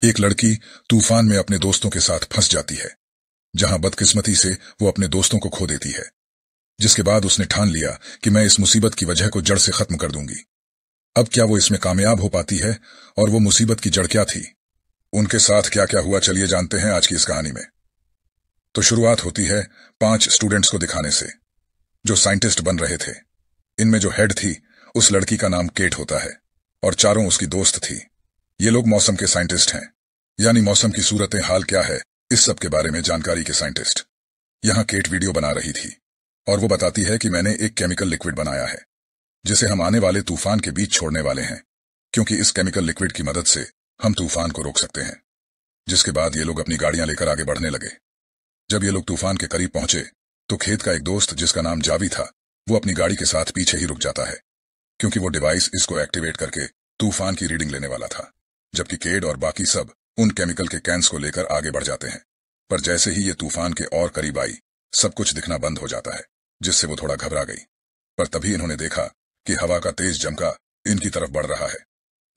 एक लड़की तूफान में अपने दोस्तों के साथ फंस जाती है, जहां बदकिस्मती से वो अपने दोस्तों को खो देती है। जिसके बाद उसने ठान लिया कि मैं इस मुसीबत की वजह को जड़ से खत्म कर दूंगी। अब क्या वो इसमें कामयाब हो पाती है, और वो मुसीबत की जड़ क्या थी, उनके साथ क्या क्या हुआ, चलिए जानते हैं आज की इस कहानी में। तो शुरुआत होती है 5 स्टूडेंट्स को दिखाने से, जो साइंटिस्ट बन रहे थे। इनमें जो हेड थी, उस लड़की का नाम केट होता है, और चारों उसकी दोस्त थी। ये लोग मौसम के साइंटिस्ट हैं, यानी मौसम की सूरतें हाल क्या है, इस सब के बारे में जानकारी के साइंटिस्ट। यहां केट वीडियो बना रही थी, और वो बताती है कि मैंने एक केमिकल लिक्विड बनाया है, जिसे हम आने वाले तूफान के बीच छोड़ने वाले हैं, क्योंकि इस केमिकल लिक्विड की मदद से हम तूफान को रोक सकते हैं। जिसके बाद ये लोग अपनी गाड़ियां लेकर आगे बढ़ने लगे। जब ये लोग तूफान के करीब पहुंचे, तो खेत का एक दोस्त, जिसका नाम जावी था, वो अपनी गाड़ी के साथ पीछे ही रुक जाता है, क्योंकि वो डिवाइस इसको एक्टिवेट करके तूफान की रीडिंग लेने वाला था। जबकि केड और बाकी सब उन केमिकल के कैंस को लेकर आगे बढ़ जाते हैं। पर जैसे ही ये तूफान के और करीब आई, सब कुछ दिखना बंद हो जाता है, जिससे वो थोड़ा घबरा गई। पर तभी इन्होंने देखा कि हवा का तेज झमका इनकी तरफ बढ़ रहा है,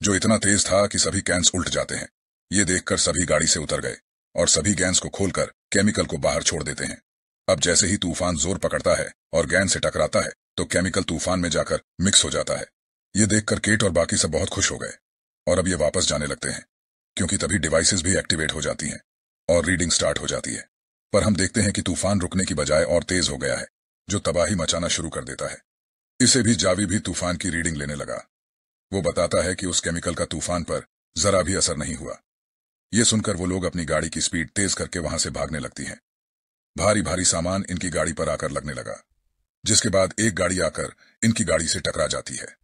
जो इतना तेज था कि सभी कैंस उल्ट जाते हैं। ये देखकर सभी गाड़ी से उतर गए, और सभी गैस को खोलकर केमिकल को बाहर छोड़ देते हैं। अब जैसे ही तूफान जोर पकड़ता है और गैस से टकराता है, तो केमिकल तूफान में जाकर मिक्स हो जाता है। ये देखकर केट और बाकी सब बहुत खुश हो गए, और अब ये वापस जाने लगते हैं, क्योंकि तभी डिवाइसेस भी एक्टिवेट हो जाती हैं और रीडिंग स्टार्ट हो जाती है। पर हम देखते हैं कि तूफान रुकने की बजाय और तेज हो गया है, जो तबाही मचाना शुरू कर देता है। इसे भी जावी भी तूफान की रीडिंग लेने लगा। वो बताता है कि उस केमिकल का तूफान पर जरा भी असर नहीं हुआ। ये सुनकर वो लोग अपनी गाड़ी की स्पीड तेज करके वहां से भागने लगती हैं। भारी भारी सामान इनकी गाड़ी पर आकर लगने लगा, जिसके बाद एक गाड़ी आकर इनकी गाड़ी से टकरा जाती है।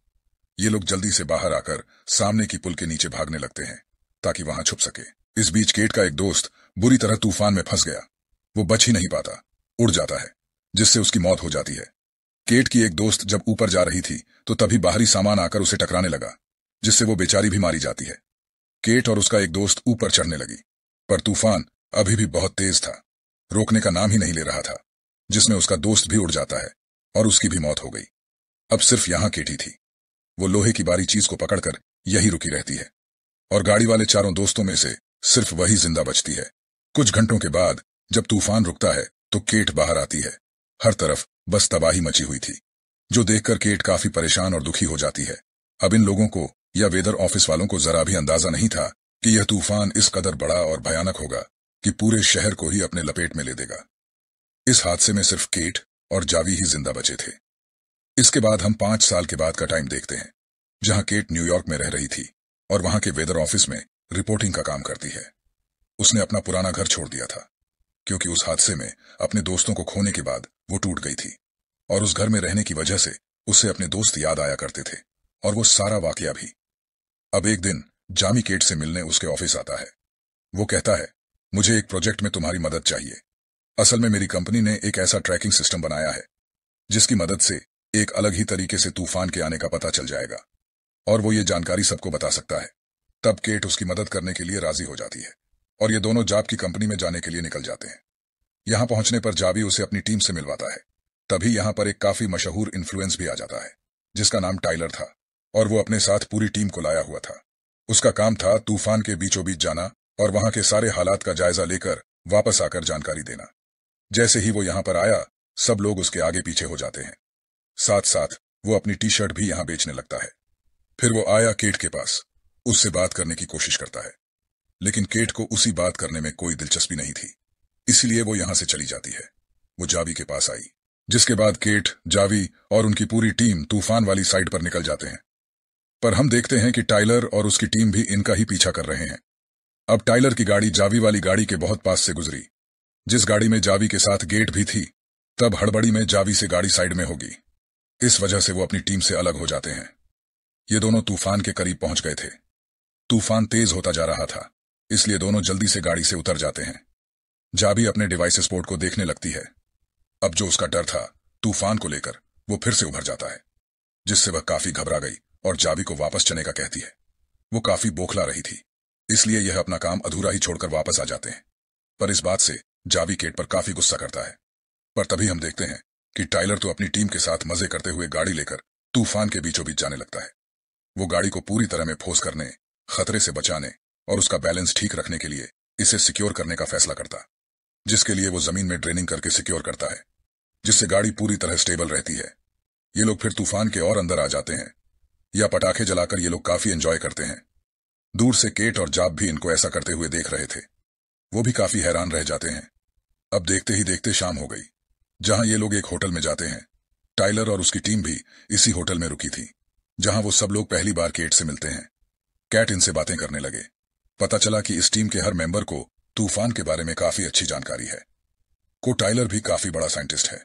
ये लोग जल्दी से बाहर आकर सामने की पुल के नीचे भागने लगते हैं, ताकि वहां छुप सके। इस बीच केट का एक दोस्त बुरी तरह तूफान में फंस गया। वो बच ही नहीं पाता, उड़ जाता है, जिससे उसकी मौत हो जाती है। केट की एक दोस्त जब ऊपर जा रही थी, तो तभी बाहरी सामान आकर उसे टकराने लगा, जिससे वो बेचारी भी मारी जाती है। केट और उसका एक दोस्त ऊपर चढ़ने लगी, पर तूफान अभी भी बहुत तेज था, रोकने का नाम ही नहीं ले रहा था, जिसमें उसका दोस्त भी उड़ जाता है, और उसकी भी मौत हो गई। अब सिर्फ यहां केटी थी। वो लोहे की बारी चीज को पकड़कर यही रुकी रहती है, और गाड़ी वाले चारों दोस्तों में से सिर्फ वही जिंदा बचती है। कुछ घंटों के बाद जब तूफान रुकता है, तो केट बाहर आती है। हर तरफ बस तबाही मची हुई थी, जो देखकर केट काफी परेशान और दुखी हो जाती है। अब इन लोगों को या वेदर ऑफिस वालों को जरा भी अंदाजा नहीं था कि यह तूफान इस कदर बड़ा और भयानक होगा कि पूरे शहर को ही अपने लपेट में ले देगा। इस हादसे में सिर्फ केट और जावी ही जिंदा बचे थे। इसके बाद हम 5 साल के बाद का टाइम देखते हैं, जहां केट न्यूयॉर्क में रह रही थी, और वहां के वेदर ऑफिस में रिपोर्टिंग का काम करती है। उसने अपना पुराना घर छोड़ दिया था, क्योंकि उस हादसे में अपने दोस्तों को खोने के बाद वो टूट गई थी, और उस घर में रहने की वजह से उसे अपने दोस्त याद आया करते थे, और वो सारा वाकया भी। अब एक दिन जामी केट से मिलने उसके ऑफिस आता है। वो कहता है, मुझे एक प्रोजेक्ट में तुम्हारी मदद चाहिए। असल में मेरी कंपनी ने एक ऐसा ट्रैकिंग सिस्टम बनाया है, जिसकी मदद से एक अलग ही तरीके से तूफान के आने का पता चल जाएगा, और वो ये जानकारी सबको बता सकता है। तब केट उसकी मदद करने के लिए राजी हो जाती है, और ये दोनों जाब की कंपनी में जाने के लिए निकल जाते हैं। यहां पहुंचने पर जावी उसे अपनी टीम से मिलवाता है। तभी यहां पर एक काफी मशहूर इन्फ्लुएंस भी आ जाता है, जिसका नाम टाइलर था, और वो अपने साथ पूरी टीम को लाया हुआ था। उसका काम था तूफान के बीचों बीच जाना और वहां के सारे हालात का जायजा लेकर वापस आकर जानकारी देना। जैसे ही वो यहां पर आया, सब लोग उसके आगे पीछे हो जाते हैं। साथ साथ वो अपनी टी शर्ट भी यहां बेचने लगता है। फिर वो आया केट के पास, उससे बात करने की कोशिश करता है, लेकिन केट को उसी बात करने में कोई दिलचस्पी नहीं थी, इसलिए वो यहां से चली जाती है। वो जावी के पास आई, जिसके बाद केट, जावी और उनकी पूरी टीम तूफान वाली साइड पर निकल जाते हैं। पर हम देखते हैं कि टाइलर और उसकी टीम भी इनका ही पीछा कर रहे हैं। अब टाइलर की गाड़ी जावी वाली गाड़ी के बहुत पास से गुजरी, जिस गाड़ी में जावी के साथ गेट भी थी। तब हड़बड़ी में जावी से गाड़ी साइड में होगी, इस वजह से वो अपनी टीम से अलग हो जाते हैं। ये दोनों तूफान के करीब पहुंच गए थे। तूफान तेज होता जा रहा था, इसलिए दोनों जल्दी से गाड़ी से उतर जाते हैं। जावी अपने डिवाइस स्पोर्ट को देखने लगती है। अब जो उसका डर था तूफान को लेकर, वो फिर से उभर जाता है, जिससे वह काफी घबरा गई और जावी को वापस चलने का कहती है। वो काफी बौखला रही थी, इसलिए यह अपना काम अधूरा ही छोड़कर वापस आ जाते हैं। पर इस बात से जावी केट पर काफी गुस्सा करता है। पर तभी हम देखते हैं कि टाइलर तो अपनी टीम के साथ मजे करते हुए गाड़ी लेकर तूफान के बीचों बीच जाने लगता है। वो गाड़ी को पूरी तरह में ठोस करने, खतरे से बचाने और उसका बैलेंस ठीक रखने के लिए इसे सिक्योर करने का फैसला करता, जिसके लिए वो जमीन में ड्रेनिंग करके सिक्योर करता है, जिससे गाड़ी पूरी तरह स्टेबल रहती है। ये लोग फिर तूफान के और अंदर आ जाते हैं, या पटाखे जलाकर ये लोग काफी एंजॉय करते हैं। दूर से केट और जाब भी इनको ऐसा करते हुए देख रहे थे। वो भी काफी हैरान रह जाते हैं। अब देखते ही देखते शाम हो गई, जहां ये लोग एक होटल में जाते हैं। टाइलर और उसकी टीम भी इसी होटल में रुकी थी, जहां वो सब लोग पहली बार केट से मिलते हैं। कैट इनसे बातें करने लगे। पता चला कि इस टीम के हर मेंबर को तूफान के बारे में काफी अच्छी जानकारी है। टाइलर भी काफी बड़ा साइंटिस्ट है,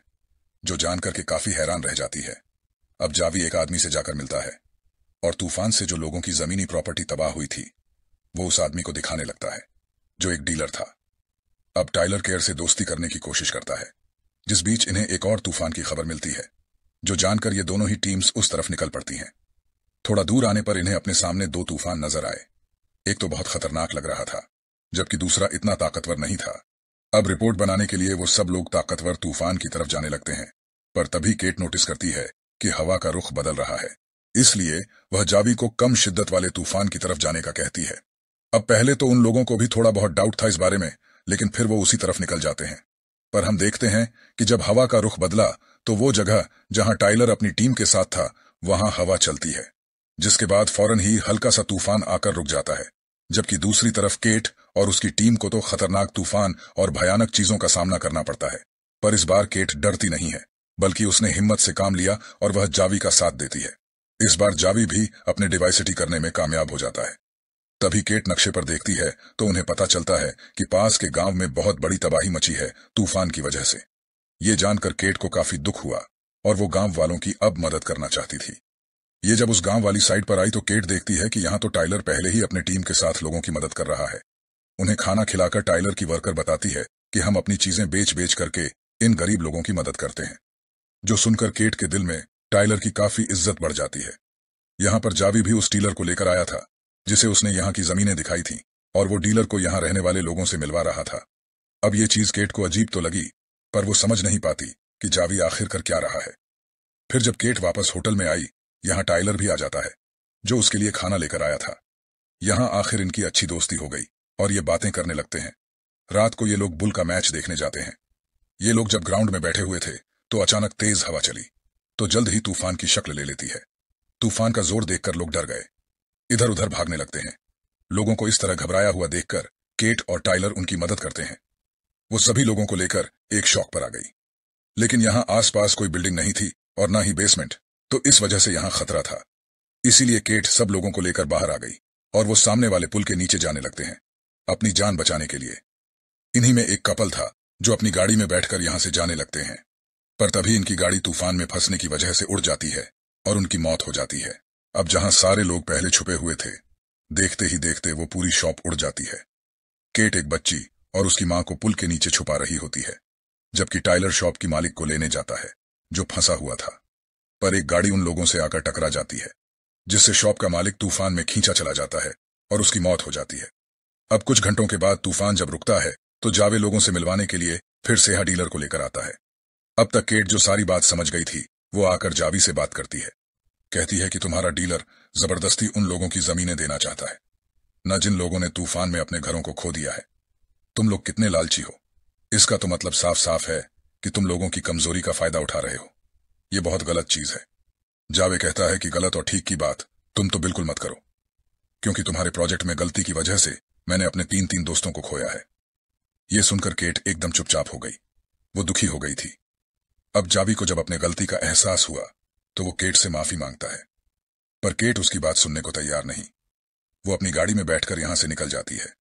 जो जानकर के काफी हैरान रह जाती है। अब जावी एक आदमी से जाकर मिलता है और तूफान से जो लोगों की जमीनी प्रॉपर्टी तबाह हुई थी वो उस आदमी को दिखाने लगता है, जो एक डीलर था। अब टाइलर केयर से दोस्ती करने की कोशिश करता है, जिस बीच इन्हें एक और तूफान की खबर मिलती है, जो जानकर ये दोनों ही टीम्स उस तरफ निकल पड़ती हैं। थोड़ा दूर आने पर इन्हें अपने सामने दो तूफान नजर आए। एक तो बहुत खतरनाक लग रहा था, जबकि दूसरा इतना ताकतवर नहीं था। अब रिपोर्ट बनाने के लिए वो सब लोग ताकतवर तूफान की तरफ जाने लगते हैं, पर तभी केट नोटिस करती है कि हवा का रुख बदल रहा है। इसलिए वह जावी को कम शिद्दत वाले तूफान की तरफ जाने का कहती है। अब पहले तो उन लोगों को भी थोड़ा बहुत डाउट था इस बारे में, लेकिन फिर वो उसी तरफ निकल जाते हैं। पर हम देखते हैं कि जब हवा का रुख बदला तो वो जगह जहां टाइलर अपनी टीम के साथ था वहां हवा चलती है, जिसके बाद फौरन ही हल्का सा तूफान आकर रुक जाता है। जबकि दूसरी तरफ केट और उसकी टीम को तो खतरनाक तूफान और भयानक चीजों का सामना करना पड़ता है। पर इस बार केट डरती नहीं है, बल्कि उसने हिम्मत से काम लिया और वह जावी का साथ देती है। इस बार जावी भी अपने डिवाइसिटी करने में कामयाब हो जाता है। तभी केट नक्शे पर देखती है तो उन्हें पता चलता है कि पास के गांव में बहुत बड़ी तबाही मची है तूफान की वजह से। ये जानकर केट को काफी दुख हुआ और वो गांव वालों की अब मदद करना चाहती थी। ये जब उस गांव वाली साइड पर आई तो केट देखती है कि यहाँ तो टाइलर पहले ही अपने टीम के साथ लोगों की मदद कर रहा है। उन्हें खाना खिलाकर टाइलर की वर्कर बताती है कि हम अपनी चीजें बेच बेच करके इन गरीब लोगों की मदद करते हैं। जो सुनकर केट के दिल में टाइलर की काफी इज्जत बढ़ जाती है। यहाँ पर जावी भी उस डीलर को लेकर आया था, जिसे उसने यहाँ की जमीनें दिखाई थी, और वो डीलर को यहाँ रहने वाले लोगों से मिलवा रहा था। अब ये चीज केट को अजीब तो लगी, पर वो समझ नहीं पाती कि जावी आखिर कर क्या रहा है। फिर जब केट वापस होटल में आई, यहाँ टाइलर भी आ जाता है, जो उसके लिए खाना लेकर आया था। यहाँ आखिर इनकी अच्छी दोस्ती हो गई और ये बातें करने लगते हैं। रात को ये लोग बुल का मैच देखने जाते हैं। ये लोग जब ग्राउंड में बैठे हुए थे तो अचानक तेज हवा चली, तो जल्द ही तूफान की शक्ल ले लेती है। तूफान का जोर देखकर लोग डर गए, इधर उधर भागने लगते हैं। लोगों को इस तरह घबराया हुआ देखकर केट और टाइलर उनकी मदद करते हैं। वो सभी लोगों को लेकर एक शॉप पर आ गई, लेकिन यहाँ आसपास कोई बिल्डिंग नहीं थी और ना ही बेसमेंट, तो इस वजह से यहाँ खतरा था। इसीलिए केट सब लोगों को लेकर बाहर आ गई और वो सामने वाले पुल के नीचे जाने लगते हैं, अपनी जान बचाने के लिए। इन्हीं में एक कपल था जो अपनी गाड़ी में बैठकर यहां से जाने लगते हैं, पर तभी इनकी गाड़ी तूफान में फंसने की वजह से उड़ जाती है और उनकी मौत हो जाती है। अब जहां सारे लोग पहले छुपे हुए थे, देखते ही देखते वो पूरी शॉप उड़ जाती है। केट एक बच्ची और उसकी मां को पुल के नीचे छुपा रही होती है, जबकि टाइलर शॉप की मालिक को लेने जाता है, जो फंसा हुआ था। पर एक गाड़ी उन लोगों से आकर टकरा जाती है, जिससे शॉप का मालिक तूफान में खींचा चला जाता है और उसकी मौत हो जाती है। अब कुछ घंटों के बाद तूफान जब रुकता है तो जावे लोगों से मिलवाने के लिए फिर से यहाँ डीलर को लेकर आता है। अब तक केट जो सारी बात समझ गई थी, वो आकर जावी से बात करती है। कहती है कि तुम्हारा डीलर जबरदस्ती उन लोगों की जमीनें देना चाहता है, न जिन लोगों ने तूफान में अपने घरों को खो दिया है। तुम लोग कितने लालची हो, इसका तो मतलब साफ साफ है कि तुम लोगों की कमजोरी का फायदा उठा रहे हो। ये बहुत गलत चीज है। जावे कहता है कि गलत और ठीक की बात तुम तो बिल्कुल मत करो, क्योंकि तुम्हारे प्रोजेक्ट में गलती की वजह से मैंने अपने तीन दोस्तों को खोया है। ये सुनकर केट एकदम चुपचाप हो गई। वो दुखी हो गई थी। अब जावी को जब अपने गलती का एहसास हुआ तो वो केट से माफी मांगता है, पर केट उसकी बात सुनने को तैयार नहीं। वो अपनी गाड़ी में बैठकर यहां से निकल जाती है।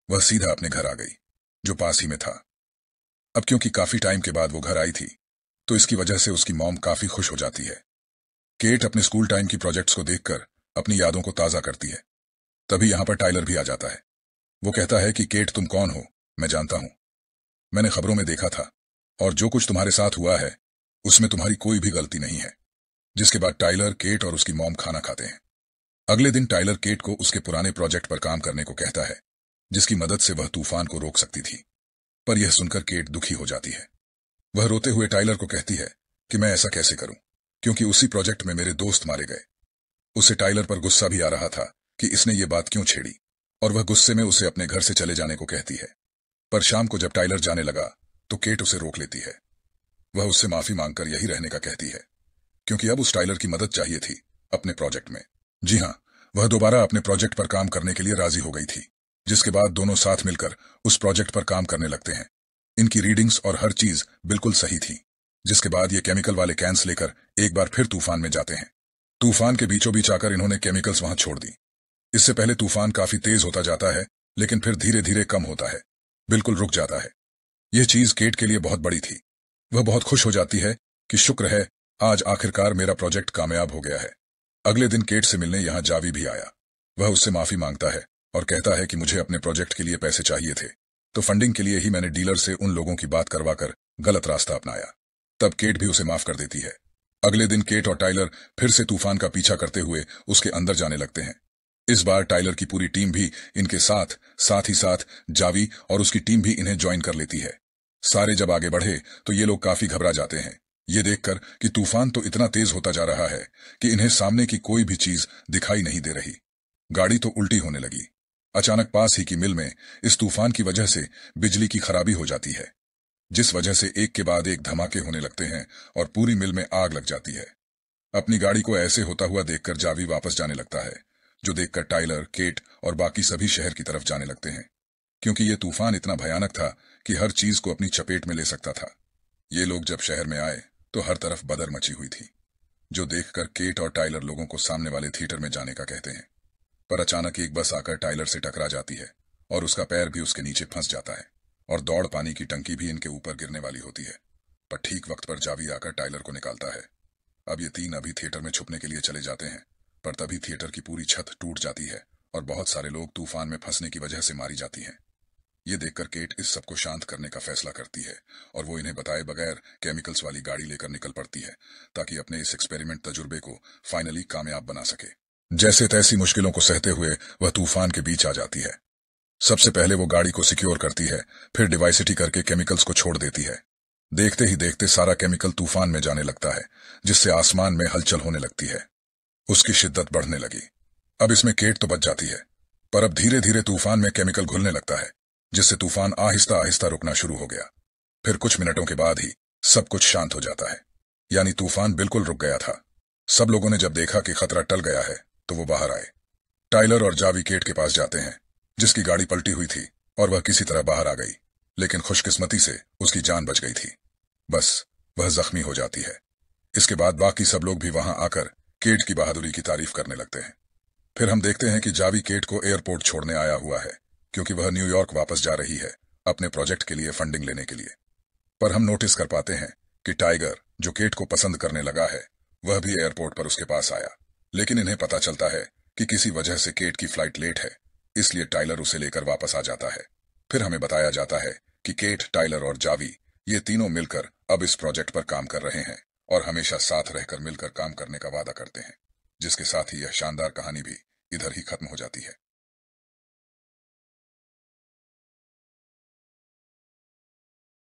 वह सीधा अपने घर आ गई, जो पास ही में था। अब क्योंकि काफी टाइम के बाद वो घर आई थी, तो इसकी वजह से उसकी मॉम काफी खुश हो जाती है। केट अपने स्कूल टाइम की प्रोजेक्ट्स को देखकर अपनी यादों को ताजा करती है। तभी यहां पर टाइलर भी आ जाता है। वो कहता है कि केट तुम कौन हो, मैं जानता हूं। मैंने खबरों में देखा था, और जो कुछ तुम्हारे साथ हुआ है उसमें तुम्हारी कोई भी गलती नहीं है। जिसके बाद टाइलर, केट और उसकी मॉम खाना खाते हैं। अगले दिन टाइलर केट को उसके पुराने प्रोजेक्ट पर काम करने को कहता है, जिसकी मदद से वह तूफान को रोक सकती थी। पर यह सुनकर केट दुखी हो जाती है। वह रोते हुए टाइलर को कहती है कि मैं ऐसा कैसे करूं, क्योंकि उसी प्रोजेक्ट में मेरे दोस्त मारे गए। उसे टाइलर पर गुस्सा भी आ रहा था कि इसने ये बात क्यों छेड़ी, और वह गुस्से में उसे अपने घर से चले जाने को कहती है। पर शाम को जब टाइलर जाने लगा तो केट उसे रोक लेती है। वह उससे माफी मांगकर यही रहने का कहती है, क्योंकि अब उस टाइलर की मदद चाहिए थी अपने प्रोजेक्ट में। जी हां, वह दोबारा अपने प्रोजेक्ट पर काम करने के लिए राजी हो गई थी, जिसके बाद दोनों साथ मिलकर उस प्रोजेक्ट पर काम करने लगते हैं। इनकी रीडिंग्स और हर चीज बिल्कुल सही थी। जिसके बाद ये केमिकल वाले कैंस लेकर एक बार फिर तूफान में जाते हैं। तूफान के बीचों बीच आकर इन्होंने केमिकल्स वहां छोड़ दी। इससे पहले तूफान काफी तेज होता जाता है, लेकिन फिर धीरे धीरे कम होता है, बिल्कुल रुक जाता है। यह चीज केट के लिए बहुत बड़ी थी। वह बहुत खुश हो जाती है कि शुक्र है, आज आखिरकार मेरा प्रोजेक्ट कामयाब हो गया है। अगले दिन केट से मिलने यहां जावी भी आया। वह उससे माफी मांगता है और कहता है कि मुझे अपने प्रोजेक्ट के लिए पैसे चाहिए थे, तो फंडिंग के लिए ही मैंने डीलर से उन लोगों की बात करवाकर गलत रास्ता अपनाया। तब केट भी उसे माफ कर देती है। अगले दिन केट और टाइलर फिर से तूफान का पीछा करते हुए उसके अंदर जाने लगते हैं। इस बार टाइलर की पूरी टीम भी इनके साथ, साथ ही साथ जावी और उसकी टीम भी इन्हें ज्वाइन कर लेती है। सारे जब आगे बढ़े तो ये लोग काफी घबरा जाते हैं, ये देखकर कि तूफान तो इतना तेज होता जा रहा है कि इन्हें सामने की कोई भी चीज दिखाई नहीं दे रही। गाड़ी तो उल्टी होने लगी। अचानक पास ही की मिल में इस तूफान की वजह से बिजली की खराबी हो जाती है, जिस वजह से एक के बाद एक धमाके होने लगते हैं और पूरी मिल में आग लग जाती है। अपनी गाड़ी को ऐसे होता हुआ देखकर जावी वापस जाने लगता है, जो देखकर टाइलर, केट और बाकी सभी शहर की तरफ जाने लगते हैं, क्योंकि यह तूफान इतना भयानक था कि हर चीज को अपनी चपेट में ले सकता था। ये लोग जब शहर में आए तो हर तरफ बदर मची हुई थी, जो देखकर केट और टाइलर लोगों को सामने वाले थिएटर में जाने का कहते हैं। पर अचानक एक बस आकर टाइलर से टकरा जाती है और उसका पैर भी उसके नीचे फंस जाता है और दौड़ पानी की टंकी भी इनके ऊपर गिरने वाली होती है। पर ठीक वक्त पर जावी आकर टाइलर को निकालता है। अब ये तीन अभी थिएटर में छुपने के लिए चले जाते हैं, पर तभी थिएटर की पूरी छत टूट जाती है और बहुत सारे लोग तूफान में फंसने की वजह से मारी जाती हैं। ये देखकर केट इस सबको शांत करने का फैसला करती है और वो इन्हें बताए बगैर केमिकल्स वाली गाड़ी लेकर निकल पड़ती है, ताकि अपने इस एक्सपेरिमेंट तजुर्बे को फाइनली कामयाब बना सके। जैसे तैसी मुश्किलों को सहते हुए वह तूफान के बीच आ जाती है। सबसे पहले वो गाड़ी को सिक्योर करती है, फिर डिवाइसिटी करके केमिकल्स को छोड़ देती है। देखते ही देखते सारा केमिकल तूफान में जाने लगता है, जिससे आसमान में हलचल होने लगती है। उसकी शिद्दत बढ़ने लगी। अब इसमें केट तो बच जाती है, पर अब धीरे धीरे तूफान में केमिकल घुलने लगता है, जिससे तूफान आहिस्ता आहिस्ता रुकना शुरू हो गया। फिर कुछ मिनटों के बाद ही सब कुछ शांत हो जाता है, यानी तूफान बिल्कुल रुक गया था। सब लोगों ने जब देखा कि खतरा टल गया है तो वो बाहर आए। टाइलर और जावी केट के पास जाते हैं, जिसकी गाड़ी पलटी हुई थी और वह किसी तरह बाहर आ गई, लेकिन खुशकिस्मती से उसकी जान बच गई थी। बस वह जख्मी हो जाती है। इसके बाद बाकी सब लोग भी वहां आकर केट की बहादुरी की तारीफ करने लगते हैं। फिर हम देखते हैं कि जावी केट को एयरपोर्ट छोड़ने आया हुआ है, क्योंकि वह न्यूयॉर्क वापस जा रही है अपने प्रोजेक्ट के लिए फंडिंग लेने के लिए। पर हम नोटिस कर पाते हैं कि टाइगर, जो केट को पसंद करने लगा है, वह भी एयरपोर्ट पर उसके पास आया। लेकिन इन्हें पता चलता है कि किसी वजह से केट की फ्लाइट लेट है, इसलिए टाइलर उसे लेकर वापस आ जाता है। फिर हमें बताया जाता है कि केट, टाइलर और जावी, ये तीनों मिलकर अब इस प्रोजेक्ट पर काम कर रहे हैं और हमेशा साथ रहकर मिलकर काम करने का वादा करते हैं। जिसके साथ ही यह शानदार कहानी भी इधर ही खत्म हो जाती है।